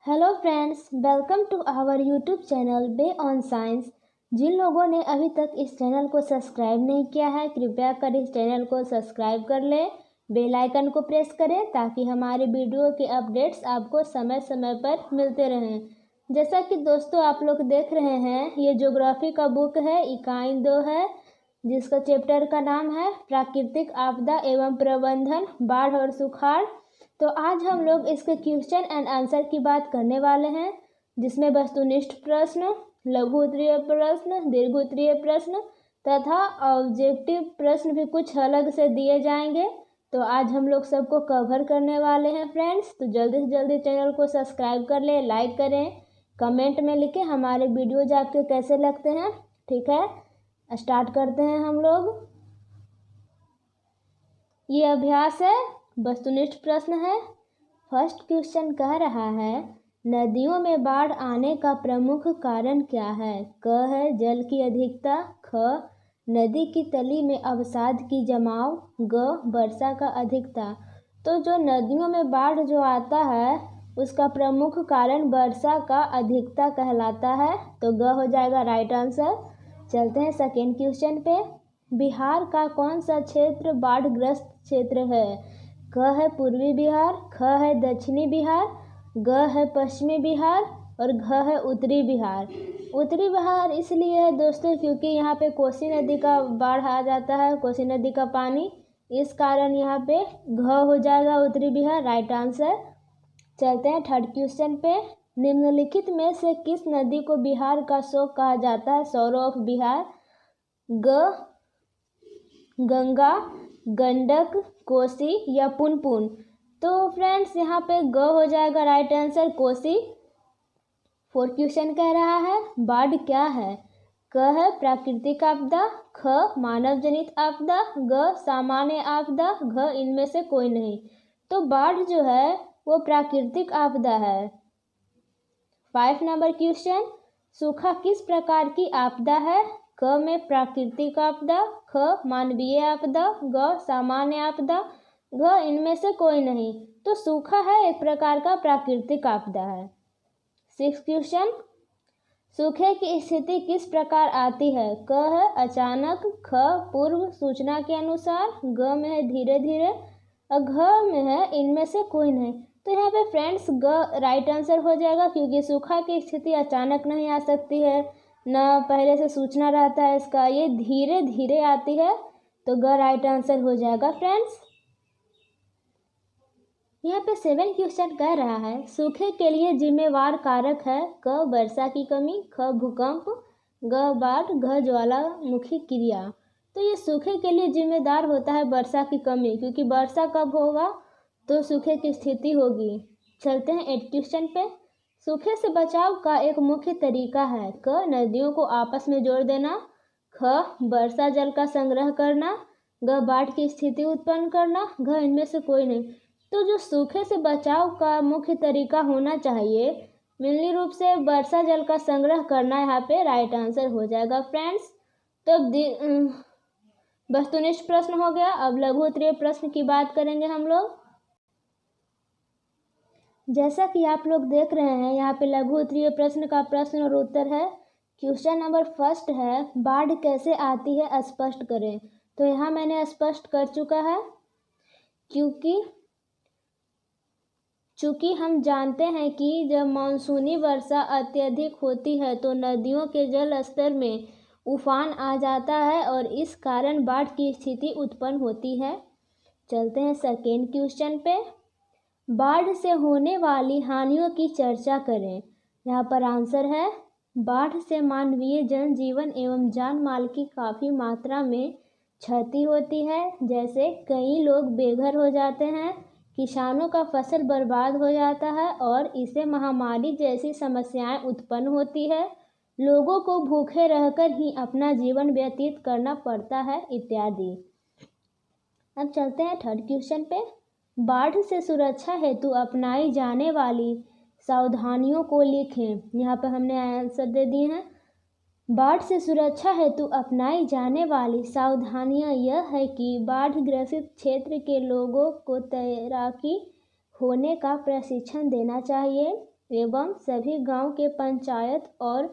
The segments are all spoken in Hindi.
Hello friends, welcome to our YouTube channel bay on science. जिन लोगों ने अभी तक इस चैनल को सब्सक्राइब नहीं किया है, कृपया कर इस चैनल को सब्सक्राइब कर लें, बेल आइकन को प्रेस करें ताकि हमारे वीडियो के अपडेट्स आपको समय समय पर मिलते रहें। जैसा कि दोस्तों आप लोग देख रहे हैं, ये ज्योग्राफी का बुक है, इकाई 2 है, जिसका चैप्टर का नाम है प्राकृतिक आपदा एवं प्रबंधन, बाढ़ और सुखाड़। तो आज हम लोग इसके क्वेश्चन एंड आंसर की बात करने वाले हैं, जिसमें वस्तुनिष्ठ प्रश्न, लघु उत्तरीय प्रश्न, दीर्घ उत्तरीय प्रश्न तथा ऑब्जेक्टिव प्रश्न भी कुछ अलग से दिए जाएंगे। तो आज हम लोग सबको कवर करने वाले हैं फ्रेंड्स। तो जल्दी से जल्दी चैनल को सब्सक्राइब कर ले, लाइक करें, कमेंट में लिखें हमारे वीडियोज आपके कैसे लगते हैं। ठीक है, स्टार्ट करते हैं हम लोग। ये अभ्यास है, वस्तुनिष्ठ प्रश्न है। फर्स्ट क्वेश्चन कह रहा है, नदियों में बाढ़ आने का प्रमुख कारण क्या है? क है जल की अधिकता, ख नदी की तली में अवसाद की जमाव, ग वर्षा का अधिकता। तो जो नदियों में बाढ़ जो आता है उसका प्रमुख कारण वर्षा का अधिकता कहलाता है। तो ग हो जाएगा राइट आंसर। चलते हैं सेकेंड क्वेश्चन पे। बिहार का कौन सा क्षेत्र बाढ़ग्रस्त क्षेत्र है? क है पूर्वी बिहार, ख है दक्षिणी बिहार, ग है पश्चिमी बिहार और घ है उत्तरी बिहार। उत्तरी बिहार इसलिए है दोस्तों क्योंकि यहाँ पे कोसी नदी का बाढ़ आ जाता है, कोसी नदी का पानी, इस कारण यहाँ पे घ हो जाएगा उत्तरी बिहार, राइट आंसर। चलते हैं थर्ड क्वेश्चन पे। निम्नलिखित में से किस नदी को बिहार का शोक कहा जाता है? Sorrow of Bihar. ग गंगा, गंडक, कोसी या पुनपुन। तो फ्रेंड्स यहाँ पे ग हो जाएगा right answer, Kosi. Fourth question कह रहा है, बाढ़ क्या है? क है प्राकृतिक आपदा, ख मानव जनित आपदा, ग सामान्य आपदा, घ इनमें से कोई नहीं। तो बाढ़ जो है वो प्राकृतिक आपदा है। 5 नंबर क्वेश्चन, सूखा किस प्रकार की आपदा है? क में प्राकृतिक आपदा, ख मानवीय आपदा, ग सामान्य आपदा, घ इनमें से कोई नहीं। तो सूखा है एक प्रकार का प्राकृतिक आपदा है। 6 क्वेश्चन, सूखे की स्थिति किस प्रकार आती है? क है अचानक, ख पूर्व सूचना के अनुसार, ग में है धीरे धीरे और घ में है इनमें से कोई नहीं। तो यहाँ पे फ्रेंड्स ग राइट आंसर हो जाएगा क्योंकि सूखा की स्थिति अचानक नहीं आ सकती है, ना पहले से सूचना रहता है इसका, ये धीरे धीरे आती है। तो ग राइट आंसर हो जाएगा फ्रेंड्स। यहाँ पे 7 क्वेश्चन कह रहा है, सूखे के लिए जिम्मेवार कारक है? क वर्षा की कमी, ख भूकंप, ग बाढ़, घ ज्वालामुखी क्रिया। तो ये सूखे के लिए जिम्मेदार होता है वर्षा की कमी, क्योंकि वर्षा कब होगा तो सूखे की स्थिति होगी। चलते हैं 8 क्वेश्चन पे। सूखे से बचाव का एक मुख्य तरीका है? क नदियों को आपस में जोड़ देना, ख वर्षा जल का संग्रह करना, ग बाढ़ की स्थिति उत्पन्न करना, घ इनमें से कोई नहीं। तो जो सूखे से बचाव का मुख्य तरीका होना चाहिए, मेनली रूप से वर्षा जल का संग्रह करना, यहाँ पे राइट आंसर हो जाएगा फ्रेंड्स। तो वस्तुनिष्ठ प्रश्न हो गया। अब लघु उत्तरीय प्रश्न की बात करेंगे हम लोग। जैसा कि आप लोग देख रहे हैं, यहाँ पे लघु उत्तरीय प्रश्न का प्रश्न और उत्तर है। क्वेश्चन नंबर फर्स्ट है, बाढ़ कैसे आती है स्पष्ट करें। तो यहाँ मैंने स्पष्ट कर चुका है, चूँकि हम जानते हैं कि जब मानसूनी वर्षा अत्यधिक होती है तो नदियों के जल स्तर में उफान आ जाता है और इस कारण बाढ़ की स्थिति उत्पन्न होती है। चलते हैं सेकेंड क्वेश्चन पे। बाढ़ से होने वाली हानियों की चर्चा करें। यहाँ पर आंसर है, बाढ़ से मानवीय जनजीवन एवं जान माल की काफ़ी मात्रा में क्षति होती है। जैसे कई लोग बेघर हो जाते हैं, किसानों का फसल बर्बाद हो जाता है और इससे महामारी जैसी समस्याएं उत्पन्न होती है। लोगों को भूखे रहकर ही अपना जीवन व्यतीत करना पड़ता है इत्यादि। अब चलते हैं थर्ड क्वेश्चन पे। बाढ़ से सुरक्षा हेतु अपनाई जाने वाली सावधानियों को लिखें। यहाँ पर हमने आंसर दे दिए हैं। बाढ़ से सुरक्षा हेतु अपनाई जाने वाली सावधानियाँ यह है कि बाढ़ ग्रसित क्षेत्र के लोगों को तैराकी होने का प्रशिक्षण देना चाहिए। एवं सभी गांव के पंचायत और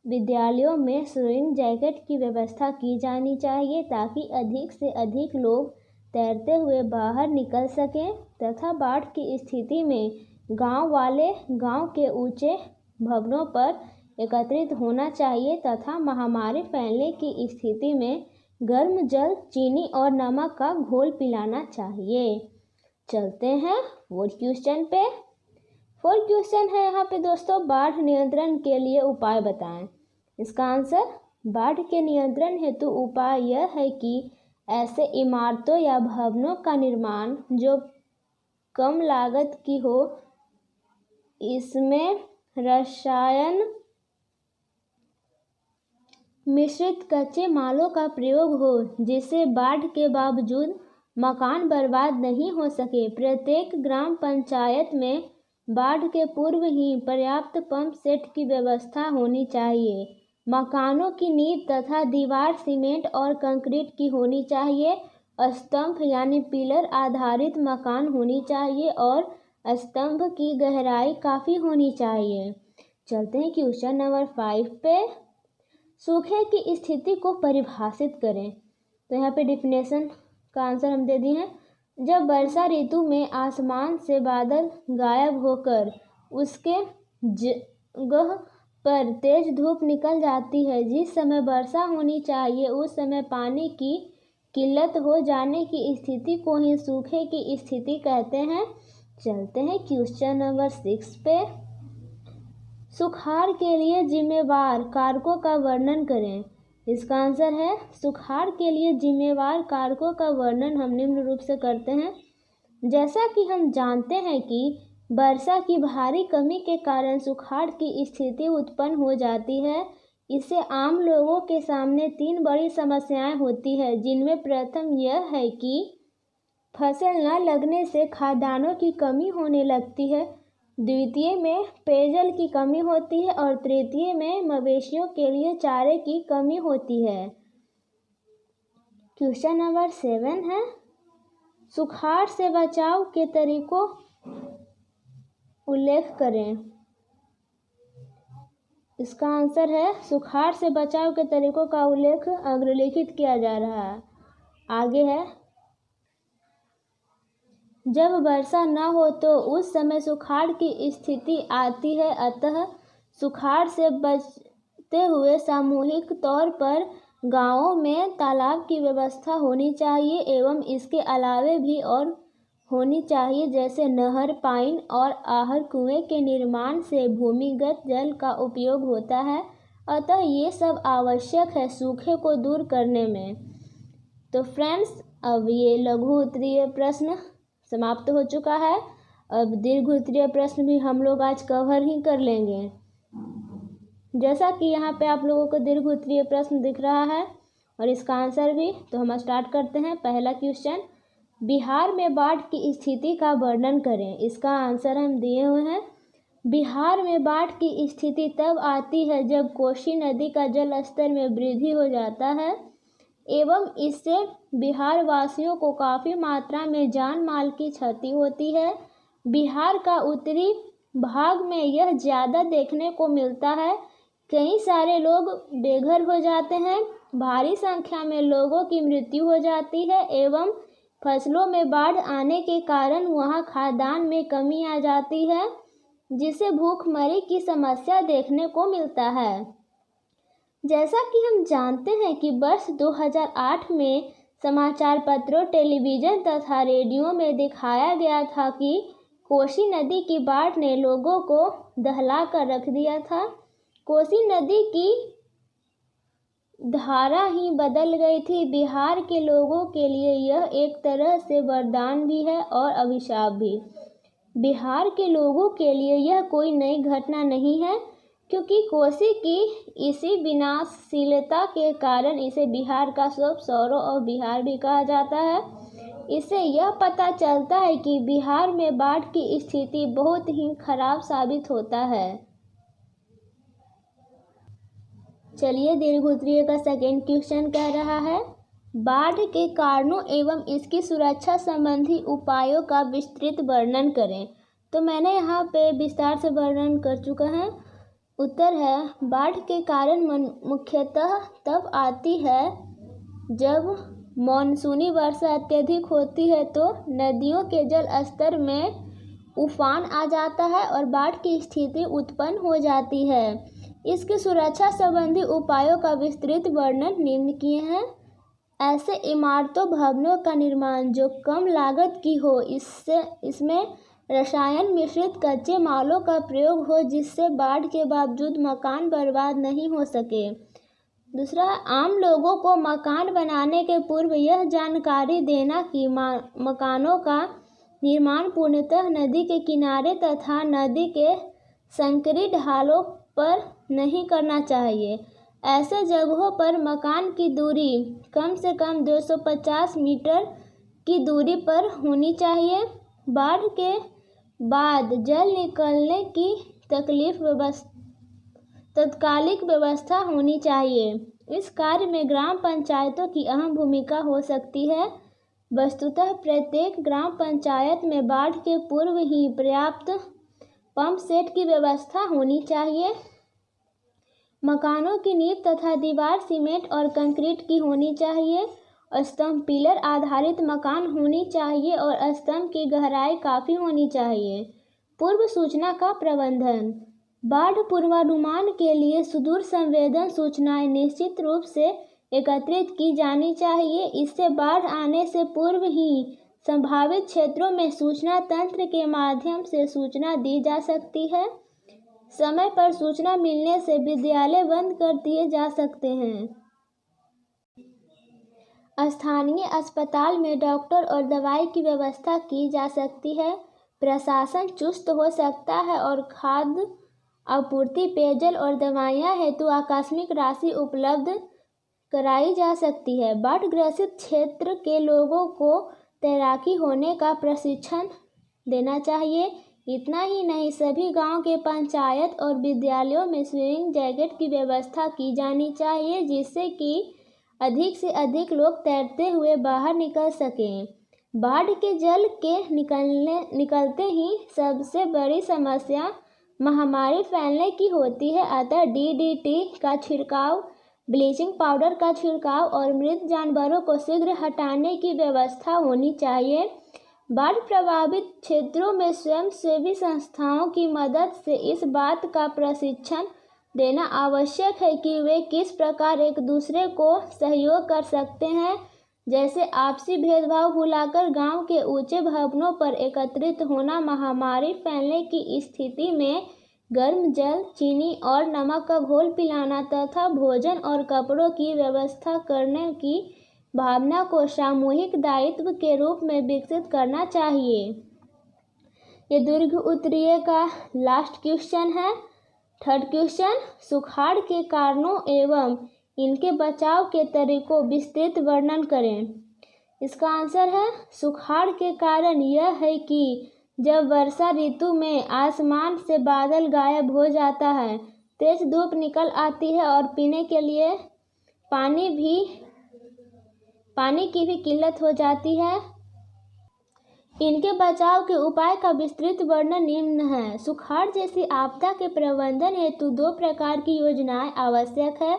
विद्यालयों में स्विमिंग जैकेट की व्यवस्था की जानी चाहिए ताकि अधिक से अधिक लोग तैरते हुए बाहर निकल सकें तथा बाढ़ की स्थिति में गांव वाले गांव के ऊंचे भवनों पर एकत्रित होना चाहिए तथा महामारी फैलने की स्थिति में गर्म जल, चीनी और नमक का घोल पिलाना चाहिए। चलते हैं फोर्थ क्वेश्चन पे। फोर्थ क्वेश्चन है यहाँ पे दोस्तों, बाढ़ नियंत्रण के लिए उपाय बताएं। इसका आंसर, बाढ़ के नियंत्रण हेतु उपाय यह है कि ऐसे इमारतों या भवनों का निर्माण जो कम लागत की हो, इसमें रसायन मिश्रित कच्चे मालों का प्रयोग हो जिससे बाढ़ के बावजूद मकान बर्बाद नहीं हो सके। प्रत्येक ग्राम पंचायत में बाढ़ के पूर्व ही पर्याप्त पंप सेट की व्यवस्था होनी चाहिए। मकानों की नींव तथा दीवार सीमेंट और कंक्रीट की होनी चाहिए। स्तंभ यानी पिलर आधारित मकान होनी चाहिए और स्तंभ की गहराई काफ़ी होनी चाहिए। चलते हैं क्वेश्चन नंबर 5 पे। सूखे की स्थिति को परिभाषित करें। तो यहाँ पे डिफिनेशन का आंसर हम दे दिए हैं। जब वर्षा ऋतु में आसमान से बादल गायब होकर उसके जगह पर तेज धूप निकल जाती है, जिस समय वर्षा होनी चाहिए उस समय पानी की किल्लत हो जाने की स्थिति को ही सूखे की स्थिति कहते हैं। चलते हैं क्वेश्चन नंबर 6 पे। सुखाड़ के लिए जिम्मेवार कारकों का वर्णन करें। इसका आंसर है, सुखाड़ के लिए जिम्मेवार कारकों का वर्णन हम निम्न रूप से करते हैं। जैसा कि हम जानते हैं कि वर्षा की भारी कमी के कारण सुखाड़ की स्थिति उत्पन्न हो जाती है। इससे आम लोगों के सामने 3 बड़ी समस्याएं होती है, जिनमें प्रथम यह है कि फसल न लगने से खाद्यान्नों की कमी होने लगती है, द्वितीय में पेयजल की कमी होती है और तृतीय में मवेशियों के लिए चारे की कमी होती है। क्वेश्चन नंबर 7 है, सुखाड़ से बचाव के तरीकों उल्लेख करें। इसका आंसर है, सुखाड़ से बचाव के तरीकों का उल्लेख अग्रलिखित किया जा रहा है। आगे है, जब वर्षा न हो तो उस समय सुखाड़ की स्थिति आती है, अतः सुखाड़ से बचते हुए सामूहिक तौर पर गांवों में तालाब की व्यवस्था होनी चाहिए एवं इसके अलावे भी और होनी चाहिए, जैसे नहर, पाइन और आहर कुएं के निर्माण से भूमिगत जल का उपयोग होता है, अतः ये सब आवश्यक है सूखे को दूर करने में। तो फ्रेंड्स, अब ये लघु उत्तरीय प्रश्न समाप्त हो चुका है। अब दीर्घ उत्तरीय प्रश्न भी हम लोग आज कवर ही कर लेंगे। जैसा कि यहाँ पे आप लोगों को दीर्घ उत्तरीय प्रश्न दिख रहा है और इसका आंसर भी, तो हम स्टार्ट करते हैं। पहला क्वेश्चन, बिहार में बाढ़ की स्थिति का वर्णन करें। इसका आंसर हम दिए हुए हैं। बिहार में बाढ़ की स्थिति तब आती है जब कोसी नदी का जल स्तर में वृद्धि हो जाता है एवं इससे बिहार वासियों को काफ़ी मात्रा में जान माल की क्षति होती है। बिहार का उत्तरी भाग में यह ज़्यादा देखने को मिलता है। कई सारे लोग बेघर हो जाते हैं, भारी संख्या में लोगों की मृत्यु हो जाती है एवं फसलों में बाढ़ आने के कारण वहां खाद्यान्न में कमी आ जाती है, जिससे भूखमरी की समस्या देखने को मिलता है। जैसा कि हम जानते हैं कि वर्ष 2008 में समाचार पत्रों, टेलीविज़न तथा रेडियो में दिखाया गया था कि कोसी नदी की बाढ़ ने लोगों को दहला कर रख दिया था। कोसी नदी की धारा ही बदल गई थी। बिहार के लोगों के लिए यह एक तरह से वरदान भी है और अभिशाप भी। बिहार के लोगों के लिए यह कोई नई घटना नहीं है, क्योंकि कोसी की इसी विनाशशीलता के कारण इसे बिहार का सब सौरों और बिहार भी कहा जाता है। इससे यह पता चलता है कि बिहार में बाढ़ की स्थिति बहुत ही खराब साबित होता है। चलिए, दीर्घ उत्तरीय का सेकेंड क्वेश्चन कह रहा है, बाढ़ के कारणों एवं इसकी सुरक्षा संबंधी उपायों का विस्तृत वर्णन करें। तो मैंने यहाँ पे विस्तार से वर्णन कर चुका है। उत्तर है बाढ़ के कारण मुख्यतः तब आती है जब मानसूनी वर्षा अत्यधिक होती है तो नदियों के जल स्तर में उफान आ जाता है और बाढ़ की स्थिति उत्पन्न हो जाती है। इसकी सुरक्षा संबंधी उपायों का विस्तृत वर्णन निम्न किए हैं। ऐसे इमारतों भवनों का निर्माण जो कम लागत की हो, इसमें रसायन मिश्रित कच्चे मालों का प्रयोग हो जिससे बाढ़ के बावजूद मकान बर्बाद नहीं हो सके। दूसरा, आम लोगों को मकान बनाने के पूर्व यह जानकारी देना कि मकानों का निर्माण पूर्णतः नदी के किनारे तथा नदी के संकरी ढालों पर नहीं करना चाहिए। ऐसे जगहों पर मकान की दूरी कम से कम 250 मीटर की दूरी पर होनी चाहिए। बाढ़ के बाद जल निकलने की तत्कालिक व्यवस्था होनी चाहिए। इस कार्य में ग्राम पंचायतों की अहम भूमिका हो सकती है। वस्तुतः प्रत्येक ग्राम पंचायत में बाढ़ के पूर्व ही पर्याप्त पंप सेट की व्यवस्था होनी चाहिए। मकानों की नींव तथा दीवार सीमेंट और कंक्रीट की होनी चाहिए। स्तंभ पिलर आधारित मकान होनी चाहिए और स्तंभ की गहराई काफ़ी होनी चाहिए। पूर्व सूचना का प्रबंधन। बाढ़ पूर्वानुमान के लिए सुदूर संवेदन सूचनाएं निश्चित रूप से एकत्रित की जानी चाहिए। इससे बाढ़ आने से पूर्व ही संभावित क्षेत्रों में सूचना तंत्र के माध्यम से सूचना दी जा सकती है। समय पर सूचना मिलने से विद्यालय बंद कर दिए जा सकते हैं। स्थानीय अस्पताल में डॉक्टर और दवाई की व्यवस्था की जा सकती है। प्रशासन चुस्त हो सकता है और खाद्य आपूर्ति, पेयजल और दवाइयाँ हेतु आकस्मिक राशि उपलब्ध कराई जा सकती है। बाढ़ ग्रसित क्षेत्र के लोगों को तैराकी होने का प्रशिक्षण देना चाहिए। इतना ही नहीं, सभी गांव के पंचायत और विद्यालयों में स्विमिंग जैकेट की व्यवस्था की जानी चाहिए जिससे कि अधिक से अधिक लोग तैरते हुए बाहर निकल सकें। बाढ़ के जल के निकलते ही सबसे बड़ी समस्या महामारी फैलने की होती है। अतः DDT का छिड़काव, ब्लीचिंग पाउडर का छिड़काव और मृत जानवरों को शीघ्र हटाने की व्यवस्था होनी चाहिए। बाढ़ प्रभावित क्षेत्रों में स्वयंसेवी संस्थाओं की मदद से इस बात का प्रशिक्षण देना आवश्यक है कि वे किस प्रकार एक दूसरे को सहयोग कर सकते हैं, जैसे आपसी भेदभाव भुलाकर गांव के ऊंचे भवनों पर एकत्रित होना, महामारी फैलने की स्थिति में गर्म जल, चीनी और नमक का घोल पिलाना तथा भोजन और कपड़ों की व्यवस्था करने की भावना को सामूहिक दायित्व के रूप में विकसित करना चाहिए। ये दीर्घ उत्तरीय का लास्ट क्वेश्चन है। थर्ड क्वेश्चन, सुखाड़ के कारणों एवं इनके बचाव के तरीकों विस्तृत वर्णन करें। इसका आंसर है सुखाड़ के कारण यह है कि जब वर्षा ऋतु में आसमान से बादल गायब हो जाता है, तेज धूप निकल आती है और पीने के लिए पानी की भी किल्लत हो जाती है। इनके बचाव के उपाय का विस्तृत वर्णन निम्न है। सुखाड़ जैसी आपदा के प्रबंधन हेतु 2 प्रकार की योजनाएं आवश्यक है।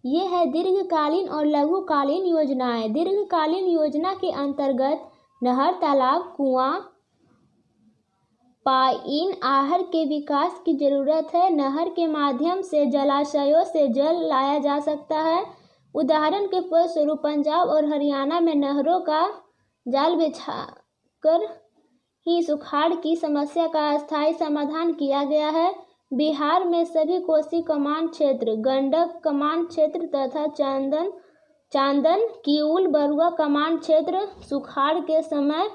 ये है दीर्घकालीन और लघुकालीन योजनाएं। दीर्घकालीन योजना के अंतर्गत नहर, तालाब, कुआं, पाइन आहर के विकास की जरूरत है। नहर के माध्यम से जलाशयों से जल लाया जा सकता है। उदाहरण के फलस्वरूप पंजाब और हरियाणा में नहरों का जाल बिछाकर ही सुखाड़ की समस्या का अस्थायी समाधान किया गया है। बिहार में सभी कोसी कमान क्षेत्र, गंडक कमान क्षेत्र तथा चांदन किऊल बरुआ कमान क्षेत्र सुखाड़ के समय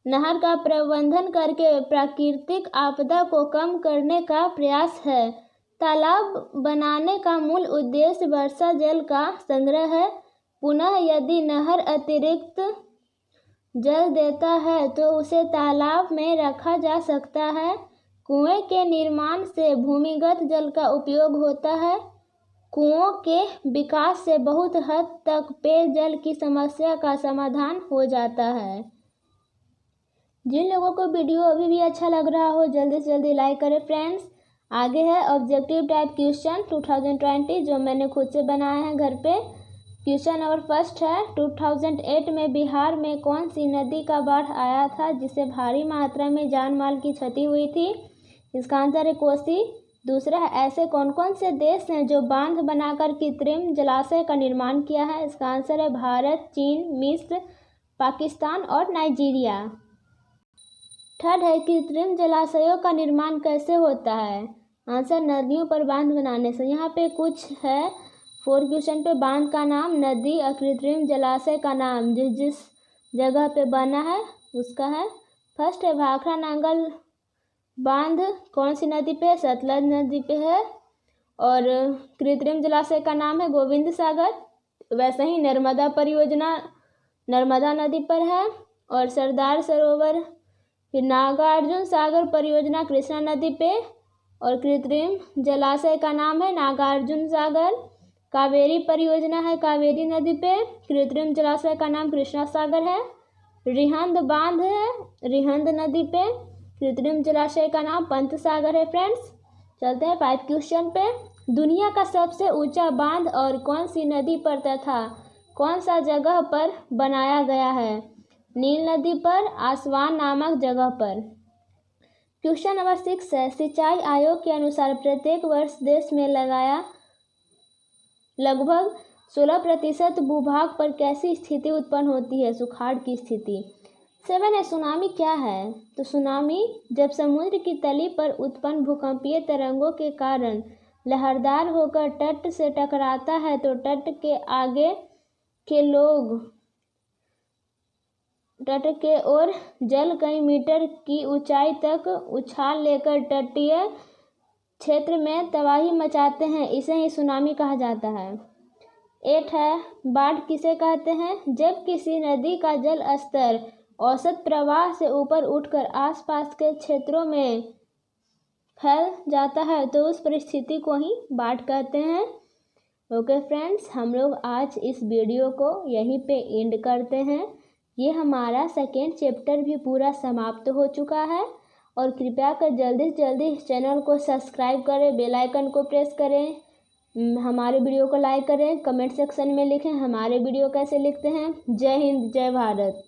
नहर का प्रबंधन करके प्राकृतिक आपदा को कम करने का प्रयास है। तालाब बनाने का मूल उद्देश्य वर्षा जल का संग्रह है। पुनः यदि नहर अतिरिक्त जल देता है तो उसे तालाब में रखा जा सकता है। कुएं के निर्माण से भूमिगत जल का उपयोग होता है। कुओं के विकास से बहुत हद तक पेयजल की समस्या का समाधान हो जाता है। जिन लोगों को वीडियो अभी भी अच्छा लग रहा हो जल्दी से जल्दी लाइक करें फ्रेंड्स। आगे है ऑब्जेक्टिव टाइप क्वेश्चन 2020 जो मैंने खुद से बनाया है घर पे। क्वेश्चन नंबर फर्स्ट है 2008 में बिहार में कौन सी नदी का बाढ़ आया था जिससे भारी मात्रा में जान माल की क्षति हुई थी। इसका आंसर है कोसी। दूसरा है ऐसे कौन कौन से देश हैं जो बांध बनाकर कृत्रिम जलाशय का निर्माण किया है। इसका आंसर है भारत, चीन, मिस्र, पाकिस्तान और नाइजीरिया। थर्ड है कृत्रिम जलाशयों का निर्माण कैसे होता है। आंसर नदियों पर बांध बनाने से। यहाँ पे कुछ है 4 क्वेश्चन पे बांध का नाम, नदी और कृत्रिम जलाशय का नाम जिस जिस जगह पे बना है उसका है। फर्स्ट है भाखड़ा नांगल बांध कौन सी नदी पे है, सतलज नदी पे है। और कृत्रिम जलाशय का नाम है गोविंद सागर। वैसे ही नर्मदा परियोजना नर्मदा नदी पर है। और सरदार सरोवर फिर नागार्जुन सागर परियोजना कृष्णा नदी पे। और कृत्रिम जलाशय का नाम है नागार्जुन सागर। कावेरी परियोजना है कावेरी नदी पे। कृत्रिम जलाशय का नाम कृष्णा सागर है। रिहंद बांध है रिहंद नदी पे। कृत्रिम जलाशय का नाम पंत सागर है फ्रेंड्स। चलते हैं 5 क्वेश्चन पे। दुनिया का सबसे ऊंचा बांध और कौन सी नदी पर तथा कौन सा जगह पर बनाया गया है। नील नदी पर, आसवान नामक जगह पर। क्वेश्चन नंबर 6 है सिंचाई आयोग के अनुसार प्रत्येक वर्ष देश में लगाया लगभग 16% भूभाग पर कैसी स्थिति उत्पन्न होती है, सुखाड़ की स्थिति। 7 है सुनामी क्या है। तो सुनामी जब समुद्र की तली पर उत्पन्न भूकंपीय तरंगों के कारण लहरदार होकर तट से टकराता है तो तट के आगे के लोग तट के ओर जल कई मीटर की ऊंचाई तक उछाल लेकर तटीय क्षेत्र में तबाही मचाते हैं, इसे ही सुनामी कहा जाता है। 8 है बाढ़ किसे कहते हैं। जब किसी नदी का जल स्तर औसत प्रवाह से ऊपर उठकर आसपास के क्षेत्रों में फैल जाता है तो उस परिस्थिति को ही बाढ़ कहते हैं। ओके फ्रेंड्स, हम लोग आज इस वीडियो को यहीं पे एंड करते हैं। ये हमारा सेकेंड चैप्टर भी पूरा समाप्त हो चुका है। और कृपया कर जल्दी से जल्दी चैनल को सब्सक्राइब करें, बेल आइकन को प्रेस करें, हमारे वीडियो को लाइक करें, कमेंट सेक्शन में लिखें हमारे वीडियो कैसे लिखते हैं। जय हिंद, जय भारत।